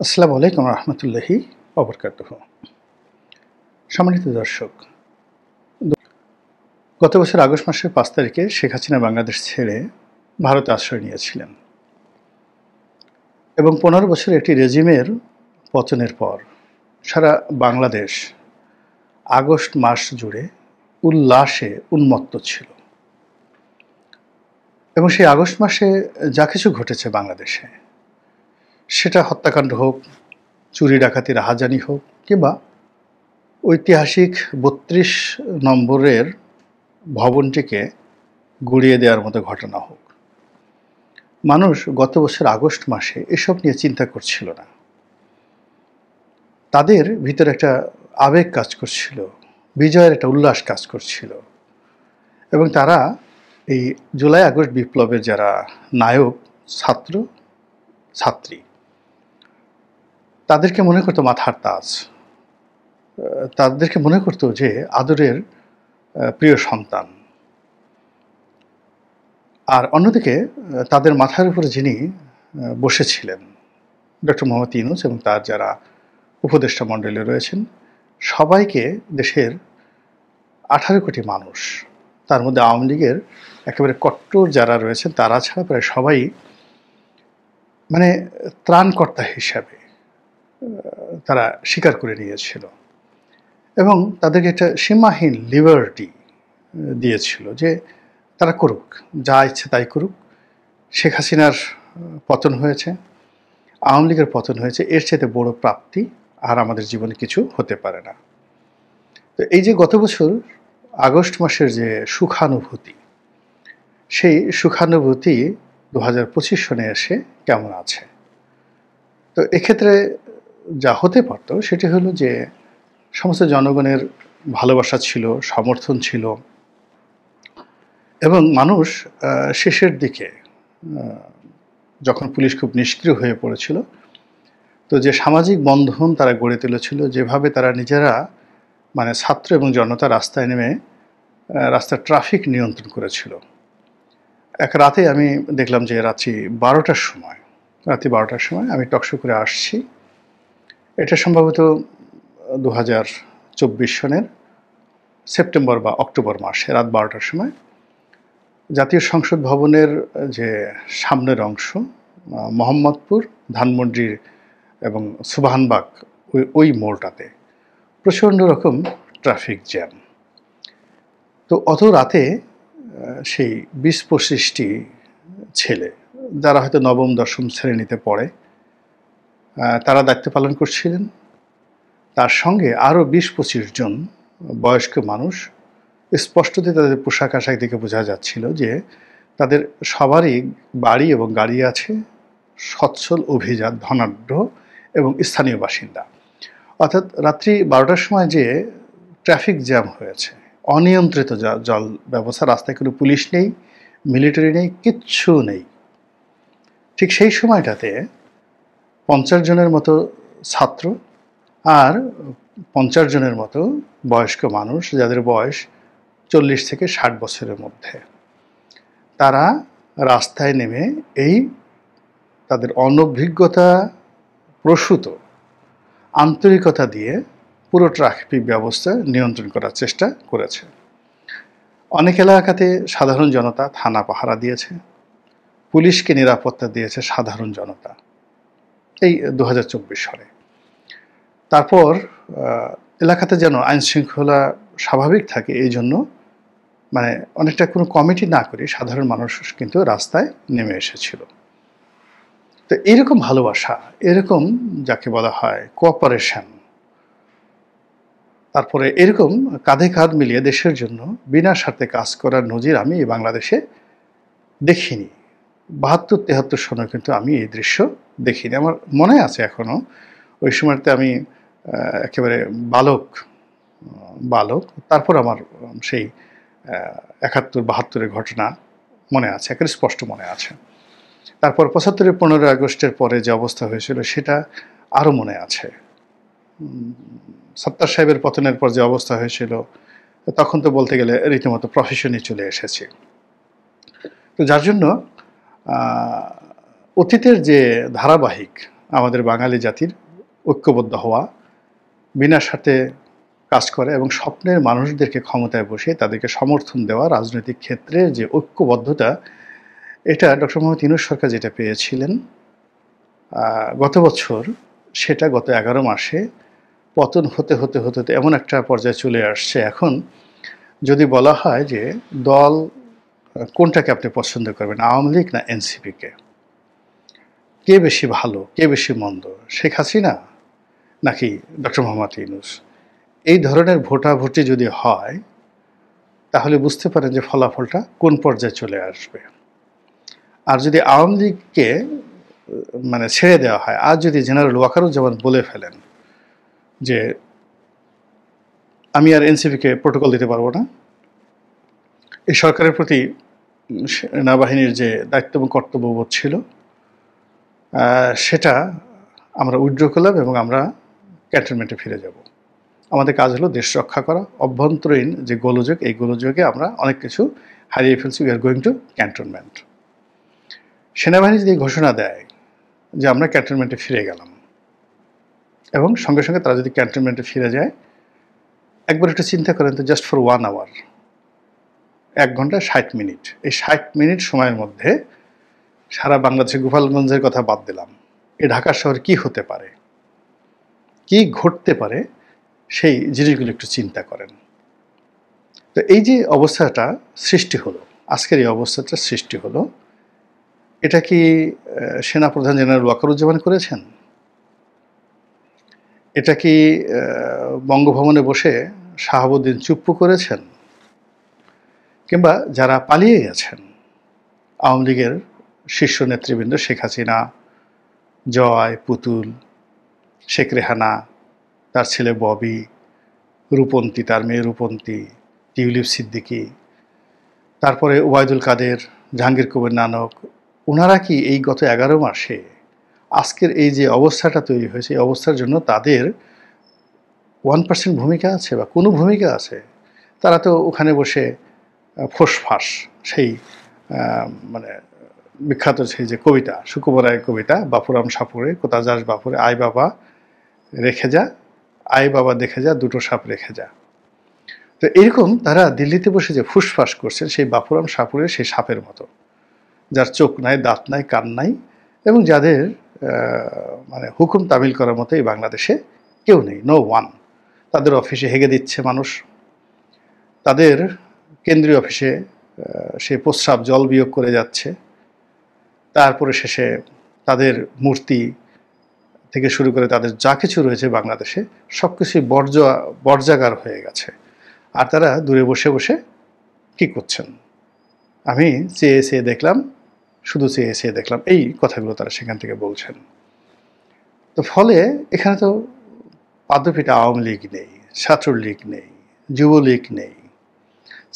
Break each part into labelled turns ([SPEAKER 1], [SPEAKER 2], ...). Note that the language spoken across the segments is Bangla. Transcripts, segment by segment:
[SPEAKER 1] আসসালামু আলাইকুম রহমতুল্লাহি ওবরকাতুহ। সম্মানিত দর্শক, গত বছর আগস্ট মাসের ৫ তারিখে শেখ হাসিনা বাংলাদেশ ছেড়ে ভারতে আশ্রয় নিয়েছিলেন এবং ১৫ বছরের একটি রেজিমের পতনের পর সারা বাংলাদেশ আগস্ট মাস জুড়ে উল্লাসে উন্মত্ত ছিল এবং সেই আগস্ট মাসে যা কিছু ঘটেছে বাংলাদেশে, সেটা হত্যাকাণ্ড হোক, চুরি ডাকাতি রাহাজানি হোক, কিংবা ঐতিহাসিক ৩২ নম্বরের ভবনটিকে গুড়িয়ে দেওয়ার মতো ঘটনা হোক, মানুষ গত বছর আগস্ট মাসে এসব নিয়ে চিন্তা করছিল না। তাদের ভিতরে একটা আবেগ কাজ করছিল, বিজয়ের একটা উল্লাস কাজ করছিল এবং তারা এই জুলাই আগস্ট বিপ্লবের যারা নায়ক, ছাত্র ছাত্রী, তাদেরকে মনে করতো মাথার তাজ, তাদেরকে মনে করতো যে আদরের প্রিয় সন্তান। আর অন্যদিকে তাদের মাথার উপরে যিনি বসেছিলেন, ডক্টর মোহাম্মদ ইউনূস এবং তার যারা উপদেষ্টা মণ্ডলী রয়েছেন, সবাইকে দেশের ১৮ কোটি মানুষ, তার মধ্যে আওয়ামী লীগের একেবারে কট্টর যারা রয়েছেন তারা ছাড়া প্রায় সবাই মানে ত্রাণকর্তা হিসাবে তারা স্বীকার করে নিয়েছিল এবং তাদেরকে একটা সীমাহীন লিবার্টি দিয়েছিল যে তারা করুক, যা ইচ্ছে তাই করুক। শেখ হাসিনার পতন হয়েছে, আওয়ামী লীগের পতন হয়েছে, এর চাইতে বড় প্রাপ্তি আর আমাদের জীবনে কিছু হতে পারে না। তো এই যে গত বছর আগস্ট মাসের যে সুখানুভূতি, সেই সুখানুভূতি ২০২৫ সনে এসে কেমন আছে? তো এক্ষেত্রে যা হতে পারত সেটি হলো যে সমস্ত জনগণের ভালোবাসা ছিল, সমর্থন ছিল এবং মানুষ শেষের দিকে যখন পুলিশ খুব নিষ্ক্রিয় হয়ে পড়েছিল, তো যে সামাজিক বন্ধন তারা গড়ে তুলেছিল, যেভাবে তারা নিজেরা মানে ছাত্র এবং জনতা রাস্তায় নেমে রাস্তার ট্রাফিক নিয়ন্ত্রণ করেছিল। এক রাতে আমি দেখলাম যে রাত্রি ১২টার সময় আমি টকশো করে আসছি, এটা সম্ভবত ২০২৪ সনের সেপ্টেম্বর বা অক্টোবর মাসে রাত ১২টার সময় জাতীয় সংসদ ভবনের যে সামনের অংশ, মোহাম্মদপুর, ধানমন্ডির এবং সুবহানবাগ, ওই মোড়টাতে প্রচণ্ড রকম ট্রাফিক জ্যাম। তো অত রাতে সেই ২০-২৫টি ছেলে, যারা হয়তো নবম দশম শ্রেণীতে পড়ে, তারা দায়িত্ব পালন করছিলেন। তার সঙ্গে আরও ২০-২৫ জন বয়স্ক মানুষ, স্পষ্টতই তাদের পোশাক আশাক দেখে বোঝা যাচ্ছিল যে তাদের সবারই বাড়ি এবং গাড়ি আছে, সচ্ছল, অভিজাত, ধনাঢ্য এবং স্থানীয় বাসিন্দা। অর্থাৎ রাত্রি ১২টার সময় যে ট্রাফিক জ্যাম হয়েছে, অনিয়ন্ত্রিত জল ব্যবস্থা, রাস্তায় কোনো পুলিশ নেই, মিলিটারি নেই, কিচ্ছু নেই, ঠিক সেই সময়টাতে ৫০ জনের মতো ছাত্র আর ৫০ জনের মতো বয়স্ক মানুষ, যাদের বয়স ৪০ থেকে ৬০ বছরের মধ্যে, তারা রাস্তায় নেমে এই তাদের অনভিজ্ঞতা প্রসূত আন্তরিকতা দিয়ে পুরো ট্রাফিক ব্যবস্থা নিয়ন্ত্রণ করার চেষ্টা করেছে। অনেক এলাকাতে সাধারণ জনতা থানা পাহারা দিয়েছে, পুলিশকে নিরাপত্তা দিয়েছে সাধারণ জনতা, এই ২০২৪ সালে। তারপর এলাকাতে যেন আইন শৃঙ্খলা স্বাভাবিক থাকে, এই জন্য মানে অনেকটা কোনো কমিটি না করে সাধারণ মানুষ কিন্তু রাস্তায় নেমে এসেছিল। তো এরকম ভালোবাসা, এরকম যাকে বলা হয় কোঅপারেশন, তারপরে এরকম কাঁধে কাঁধ মিলিয়ে দেশের জন্য বিনা স্বার্থে কাজ করার নজির আমি এই বাংলাদেশে দেখিনি। ৭২-৭৩ সনে কিন্তু আমি এই দৃশ্য দেখিনি। আমার মনে আছে এখনও, ওই সময়তে আমি একেবারে বালক। তারপর আমার সেই ৭১-৭২-৭২ ঘটনা মনে আছে, একেবারে স্পষ্ট মনে আছে। তারপর ৭৫-এর ১৫ আগস্টের পরে যে অবস্থা হয়েছিল সেটা আরও মনে আছে। সত্তার সাহেবের পতনের পর যে অবস্থা হয়েছিল, তখন তো বলতে গেলে রীতিমতো প্রফেশনই চলে এসেছে। তো যার জন্য অতীতের যে ধারাবাহিক, আমাদের বাঙালি জাতির ঐক্যবদ্ধ হওয়া, বিনা স্বার্থে কাজ করে এবং স্বপ্নের মানুষদেরকে ক্ষমতায় বসিয়ে তাদেরকে সমর্থন দেওয়া, রাজনৈতিক ক্ষেত্রে যে ঐক্যবদ্ধতা, এটা ডক্টর মোহাম্মদ ইউনূস সরকার যেটা পেয়েছিলেন গত বছর, সেটা গত 11 মাসে পতন হতে হতে হতে হতে এমন একটা পর্যায়ে চলে আসছে। এখন যদি বলা হয় যে দল কোনটাকে আপনি পছন্দ করবেন, আওয়ামী লীগ না এনসিপিকে, কে বেশি ভালো, কে বেশি মন্দ, শেখ হাসিনা নাকি ডক্টর মোহাম্মদ ইউনূস, এই ধরনের ভোটাভুটি যদি হয় তাহলে বুঝতে পারেন যে ফলাফলটা কোন পর্যায়ে চলে আসবে। আর যদি আওয়ামী লীগকে মানে ছেড়ে দেওয়া হয়, আর যদি জেনারেল ওয়াকারুজ্জামান বলে ফেলেন যে আমি আর এনসিপিকে প্রোটোকল দিতে পারবো না, এই সরকারের প্রতি সেনাবাহিনীর যে দায়িত্ব এবং কর্তব্যবোধ ছিল সেটা আমরা উইথড্র করলাম এবং আমরা ক্যান্টনমেন্টে ফিরে যাব। আমাদের কাজ হলো দেশ রক্ষা করা, অভ্যন্তরীণ যে গোলযোগ, এই গোলযোগে আমরা অনেক কিছু হারিয়ে ফেলছি, we are going to cantonment. সেনাবাহিনী যদি ঘোষণা দেয় যে আমরা ক্যান্টনমেন্টে ফিরে গেলাম, এবং সঙ্গে সঙ্গে তারা যদি ক্যান্টনমেন্টে ফিরে যায়, একবার একটু চিন্তা করেন তো, জাস্ট ফর 1 আওয়ার, 1 ঘন্টা 60 মিনিট, এই 60 মিনিট সময়ের মধ্যে সারা বাংলাদেশের গোপালগঞ্জের কথা বাদ দিলাম, এই ঢাকা শহর কি হতে পারে, কি ঘটতে পারে, সেই জিনিসগুলো একটু চিন্তা করেন। তো এই যে অবস্থাটা সৃষ্টি হলো, আজকের এই অবস্থাটা সৃষ্টি হলো, এটা কি সেনাপ্রধান জেনারেল ওয়াকারুজ্জামান করেছেন? এটা কি বঙ্গভবনে বসে শাহাবুদ্দিন চুপ্পু করেছেন? কিংবা যারা পালিয়ে গেছেন, আওয়ামী লীগের শীর্ষ নেতৃবৃন্দ, শেখ হাসিনা, জয়, পুতুল, শেখ রেহানা, তার ছেলে ববি, রূপন্তী, তার মেয়ে রূপন্তী, টিউলিপ সিদ্দিকী, তারপরে ওবায়দুল কাদের, জাহাঙ্গীর কবির নানক, ওনারা কি এই গত 11 মাসে আজকের এই যে অবস্থাটা তৈরি হয়েছে, এই অবস্থার জন্য তাদের 1% ভূমিকা আছে বা কোনো ভূমিকা আছে? তারা তো ওখানে বসে ফোঁসফাঁস, সেই মানে বিখ্যাত সেই যে কবিতা, সুকুমার কবিতা, বাপুরাম সাপুরে কোথা যাস বাপুরে, আয় বাবা রেখে যা, আয় বাবা দেখে যা, দুটো সাপ রেখে যা। তো এরকম তারা দিল্লিতে বসে যে ফুসফাস করছেন, সেই বাপুরাম সাপুরের সেই সাপের মতো, যার চোখ নাই, দাঁত নাই, কান নাই, এবং যাদের মানে হুকুম তামিল করার মতো এই বাংলাদেশে কেউ নেই, নো ওয়ান। তাদের অফিসে হেগে দিচ্ছে মানুষ, তাদের কেন্দ্রীয় অফিসে সে প্রস্রাব জল বিয়োগ করে যাচ্ছে, তারপরে শেষে তাদের মূর্তি থেকে শুরু করে তাদের যা কিছু রয়েছে বাংলাদেশে সব কিছুই বর্জাগার হয়ে গেছে। আর তারা দূরে বসে বসে কী করছেন? আমি চেয়ে চেয়ে দেখলাম, শুধু চেয়ে চেয়ে দেখলাম, এই কথাগুলো তারা সেখান থেকে বলছেন। তো ফলে এখানে তো পাদ্যপিঠে আওয়ামী লীগ নেই, ছাত্রলীগ নেই, যুবলীগ নেই,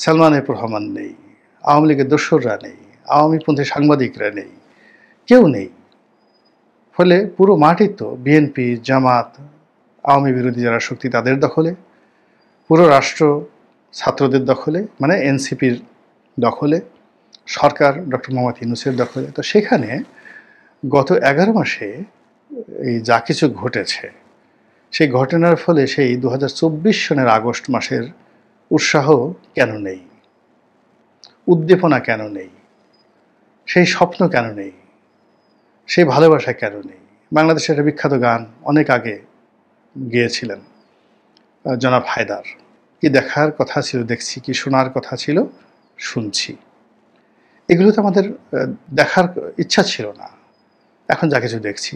[SPEAKER 1] সালমান এফ রহমান নেই, আওয়ামী লীগের দোসররা নেই, আওয়ামীপন্থী সাংবাদিকরা নেই, কেউ নেই। ফলে পুরো মাঠই তো বিএনপি, জামাত, আওয়ামী বিরোধী যারা শক্তি তাদের দখলে, পুরো রাষ্ট্র ছাত্রদের দখলে, মানে এনসিপির দখলে, সরকার ডক্টর মোহাম্মদ ইউনূসের দখলে। তো সেখানে গত 11 মাসে এই যা কিছু ঘটেছে, সেই ঘটনার ফলে সেই 2024 সনের আগস্ট মাসের উৎসাহ কেন নেই, উদ্দীপনা কেন নেই, সেই স্বপ্ন কেন নেই, সেই ভালোবাসা কেন নেই? বাংলাদেশের একটা বিখ্যাত গান অনেক আগে গেয়েছিলেন জনাব হায়দার, কি দেখার কথা ছিল দেখছি, কি শোনার কথা ছিল শুনছি। এগুলো তো আমাদের দেখার ইচ্ছা ছিল না, এখন যা কিছু দেখছি,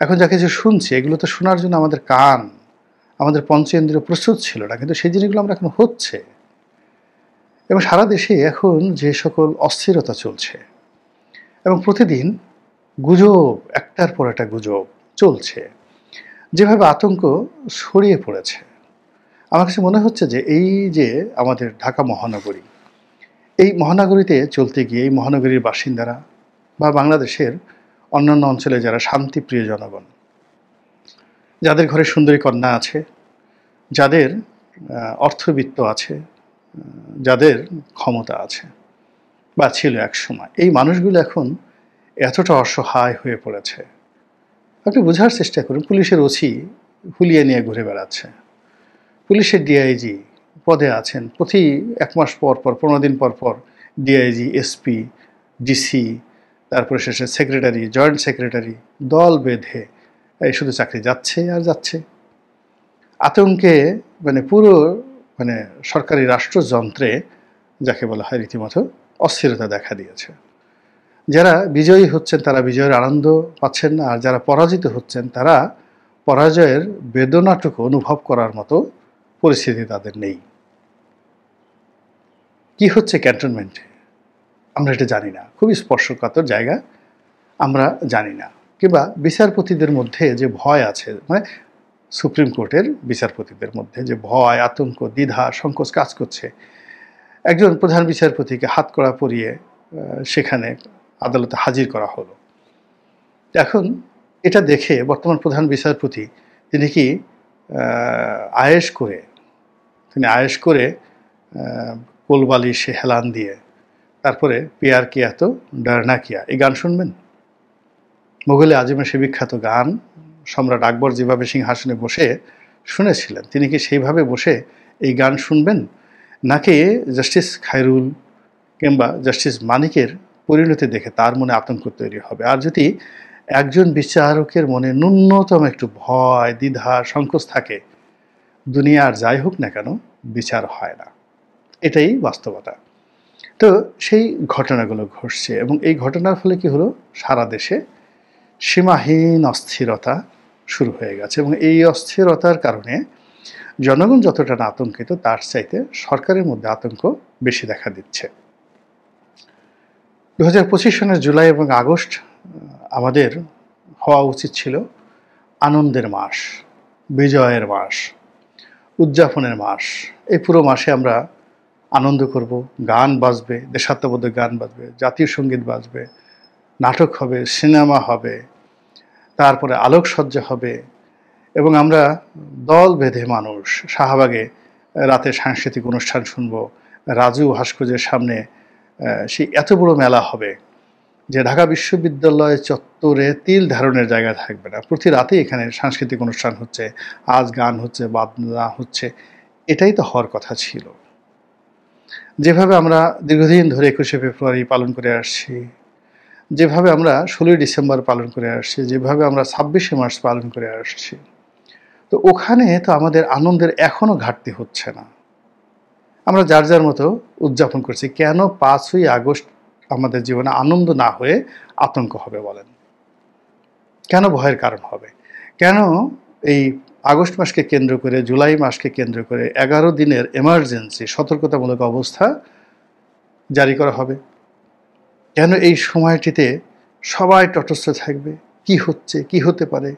[SPEAKER 1] এখন যা কিছু শুনছি, এগুলো তো শোনার জন্য আমাদের কান, আমাদের পঞ্চেন্দ্রিয় প্রস্তুত ছিল না, কিন্তু সেই জিনিসগুলো আমরা এখন হচ্ছে। এবং সারা দেশে এখন যে সকল অস্থিরতা চলছে, এবং প্রতিদিন গুজব, একটার পর একটা গুজব চলছে, যেভাবে আতঙ্ক ছড়িয়ে পড়েছে, আমার কাছে মনে হচ্ছে যে এই যে আমাদের ঢাকা মহানগরী, এই মহানগরীতে চলতে গিয়ে এই মহানগরীর বাসিন্দারা বা বাংলাদেশের অন্যান্য অঞ্চলে যারা শান্তিপ্রিয় জনগণ, যাদের ঘরে সুন্দরী কন্যা আছে, যাদের অর্থবিত্ত আছে, যাদের ক্ষমতা আছে বা ছিল এক সময়, এই মানুষগুলো এখন এতটা অসহায় হয়ে পড়েছে আপনি বোঝার চেষ্টা করুন, পুলিশের ওসি হুলিয়া নিয়ে ঘুরে বেড়াচ্ছে, পুলিশের ডিআইজি পদে আছেন, প্রতি 1 মাস পর পর 15 দিন পর পর ডিআইজি, এসপি, ডিসি, তারপরে শেষে সেক্রেটারি, জয়েন্ট সেক্রেটারি দল বেঁধে এই শুধু চাকরি যাচ্ছে আর যাচ্ছে। আতঙ্কে পুরো সরকারি রাষ্ট্রযন্ত্রে যাকে বলা হয় রীতিমতো অস্থিরতা দেখা দিয়েছে। যারা বিজয়ী হচ্ছেন তারা বিজয়ের আনন্দ পাচ্ছেন না, আর যারা পরাজিত হচ্ছেন তারা পরাজয়ের বেদনাটুকু অনুভব করার মতো পরিস্থিতি তাদের নেই। কি হচ্ছে ক্যান্টনমেন্টে আমরা এটা জানি না, খুবই স্পর্শকাতর জায়গা, আমরা জানি না। কিংবা বিচারপতিদের মধ্যে যে ভয় আছে, সুপ্রিম কোর্টের বিচারপতিদের মধ্যে যে ভয়, আতঙ্ক, দ্বিধা, সংকোচ কাজ করছে। একজন প্রধান বিচারপতিকে হাতকড়া পরিয়ে সেখানে আদালতে হাজির করা হলো। এখন এটা দেখে বর্তমান প্রধান বিচারপতি তিনি কি আয়েশ করে কোলবালিশে হেলান দিয়ে তারপরে পিয়ার কিয়া তো ডারনা কিয়া এই গান শুনবেন? মুঘলে আজমে সে বিখ্যাত গান সম্রাট আকবর যেভাবে সিংহাসনে বসে শুনেছিলেন, তিনি কি সেইভাবে বসে এই গান শুনবেন? নাকি জাস্টিস খায়রুল কিংবা জাস্টিস মানিকের পরিণতি দেখে তার মনে আতঙ্ক তৈরি হবে? আর যদি একজন বিচারকের মনে ন্যূনতম একটু ভয়, দ্বিধা, সংকোচ থাকে, দুনিয়ার যাই হোক না কেন বিচার হয় না। এটাই বাস্তবতা। তো সেই ঘটনাগুলো ঘটছে, এবং এই ঘটনার ফলে কি হলো, সারা দেশে সীমাহীন অস্থিরতা শুরু হয়ে গেছে। এবং এই অস্থিরতার কারণে জনগণ যতটা না আতঙ্কিত, তার চাইতে সরকারের মধ্যে আতঙ্ক বেশি দেখা দিচ্ছে। 2025 সনের জুলাই এবং আগস্ট আমাদের হওয়া উচিত ছিল আনন্দের মাস, বিজয়ের মাস, উদযাপনের মাস। এই পুরো মাসে আমরা আনন্দ করব, গান বাজবে, দেশাত্মবোধক গান বাজবে, জাতীয় সঙ্গীত বাজবে, নাটক হবে, সিনেমা হবে, তারপরে আলোকসজ্জা হবে, এবং আমরা দল বেঁধে মানুষ শাহবাগে রাতে সাংস্কৃতিক অনুষ্ঠান শুনব। রাজু ভাস্কর্যের সামনে সেই এত বড় মেলা হবে যে ঢাকা বিশ্ববিদ্যালয় চত্বরে তিল ধারণের জায়গা থাকবে না। প্রতি রাতে এখানে সাংস্কৃতিক অনুষ্ঠান হচ্ছে, আজ গান হচ্ছে, বাজনা হচ্ছে। এটাই তো হওয়ার কথা ছিল। যেভাবে আমরা দীর্ঘদিন ধরে 21শে ফেব্রুয়ারি পালন করে আসছি, যেভাবে আমরা 16ই ডিসেম্বর পালন করে আসছি, যেভাবে আমরা 26শে মার্চ পালন করে আসছি, তো ওখানে তো আমাদের আনন্দের এখনো ঘাটতি হচ্ছে না। আমরা যার যার মতো উদযাপন করছি। কেন 5ই আগস্ট আমাদের জীবনে আনন্দ না হয়ে আতঙ্ক হবে বলেন? কেন ভয়ের কারণ হবে? কেন এই আগস্ট মাসকে কেন্দ্র করে, জুলাই মাসকে কেন্দ্র করে 11 দিনের এমার্জেন্সি সতর্কতামূলক অবস্থা জারি করা হবে? কেন এই সময়টিতে সবাই তটস্থ থাকবে? কি হচ্ছে, কি হতে পারে,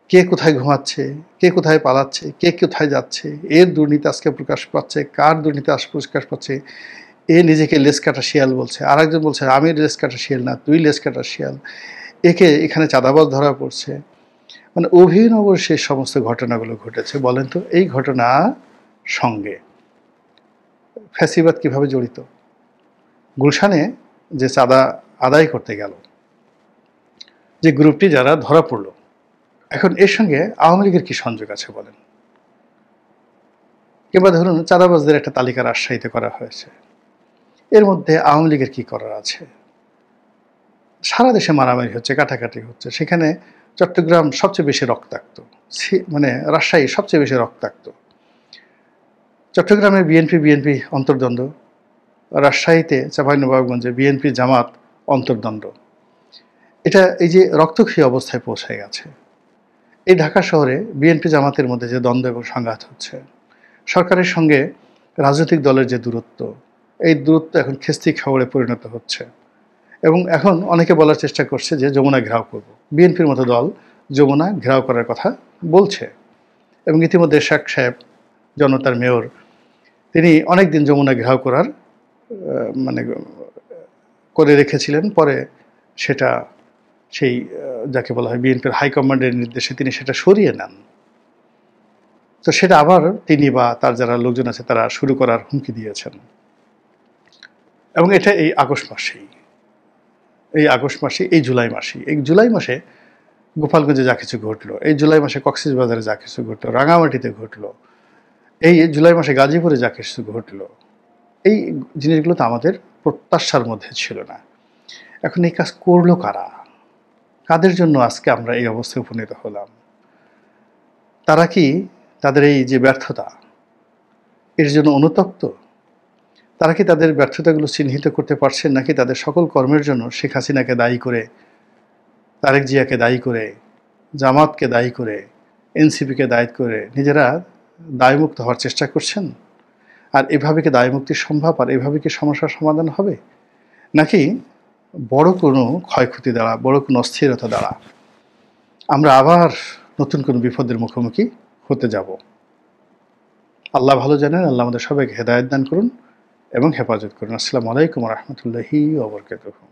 [SPEAKER 1] কে কোথায় ঘুমাচ্ছে, কে কোথায় পালাচ্ছে, কে কোথায় যাচ্ছে, এর দুর্নীতি আজকে প্রকাশ পাচ্ছে, কার দুর্নীতি আজকে প্রকাশ পাচ্ছে, এ নিজেকে লেজ কাটা শিয়াল বলছে, আর একজন বলছে আমি লেজ কাটা শিয়াল না, তুই লেজ কাটা শিয়াল, একে এখানে চাঁদাবাজ ধরা পড়ছে। অভিনব সেই সমস্ত ঘটনাগুলো ঘটেছে। বলেন তো এই ঘটনার সঙ্গে ফ্যাসিবাদ কিভাবে জড়িত? গুলশানে যে চাঁদা আদায় করতে গেল যে গ্রুপটি, যারা ধরা পড়ল, এখন এর সঙ্গে আওয়ামী লীগের কি সংযোগ আছে বলেন? কিংবা ধরুন চাঁদাবাজদের একটা তালিকা রাজশাহীতে করা হয়েছে, এর মধ্যে আওয়ামী লীগের কি করার আছে? সারা দেশে মারামারি হচ্ছে, কাটাকাটি হচ্ছে, সেখানে চট্টগ্রাম সবচেয়ে বেশি রক্তাক্ত, রাজশাহী সবচেয়ে বেশি রক্তাক্ত। চট্টগ্রামে বিএনপি অন্তর্দ্বন্দ্ব, রাজশাহীতে চাঁপাইনবাবগঞ্জে বিএনপি জামাত অন্তর্দ্বন্দ্ব। এটা এই যে রক্তক্ষয়ী অবস্থায় পৌঁছে গেছে। এই ঢাকা শহরে বিএনপি জামাতের মধ্যে যে দ্বন্দ্ব এবং সংঘাত হচ্ছে, সরকারের সঙ্গে রাজনৈতিক দলের যে দূরত্ব, এই দূরত্ব এখন খেস্তি খাওয়ারে পরিণত হচ্ছে। এবং এখন অনেকে বলার চেষ্টা করছে যে যমুনা ঘেরাও করব। বিএনপির মতো দল যমুনা ঘেরাও করার কথা বলছে, এবং ইতিমধ্যে শেখ সাহেব, জনতার মেয়র, তিনি অনেক দিন যমুনা ঘেরাও করার করে রেখেছিলেন। পরে সেটা সেই যাকে বলা হয় বিএনপির হাইকমান্ডের নির্দেশে তিনি সেটা সরিয়ে নেন। তো সেটা আবার তিনি বা তার যারা লোকজন আছে তারা শুরু করার হুমকি দিয়েছেন। এবং এটা এই আগস্ট মাসে, এই জুলাই মাসে গোপালগঞ্জে যা কিছু ঘটলো, এই জুলাই মাসে কক্সবাজারে যা কিছু ঘটলো, রাঙামাটিতে ঘটলো, এই জুলাই মাসে গাজীপুরে যা কিছু ঘটলো, এই জিনিসগুলো তো আমাদের প্রত্যাশার মধ্যে ছিল না। এখন এই কাজ করলো কারা? কাদের জন্য আজকে আমরা এই অবস্থায় উপনীত হলাম? তারা কি তাদের এই যে ব্যর্থতা, এর জন্য অনুতপ্ত? তারা কি তাদের ব্যর্থতাগুলো চিহ্নিত করতে পারছেন, নাকি তাদের সকল কর্মের জন্য শেখ হাসিনাকে দায়ী করে, তারেক জিয়াকে দায়ী করে, জামাতকে দায়ী করে, এনসিপিকে দায়ী করে নিজেরা দায়মুক্ত হওয়ার চেষ্টা করছেন? আর এভাবে কি দায়মুক্তি সম্ভব? আর এভাবে কি সমস্যার সমাধান হবে? নাকি বড় কোনো ক্ষয়ক্ষতি দ্বারা, বড় কোনো অস্থিরতা দ্বারা আমরা আবার নতুন কোনো বিপদের মুখোমুখি হতে যাব? আল্লাহ ভালো জানেন। আল্লাহ আমাদের সবাইকে হেদায়েত দান করুন এবং হেফাজত করুন। আসসালামু আলাইকুম ওয়া রাহমাতুল্লাহি ওয়া বারাকাতুহু।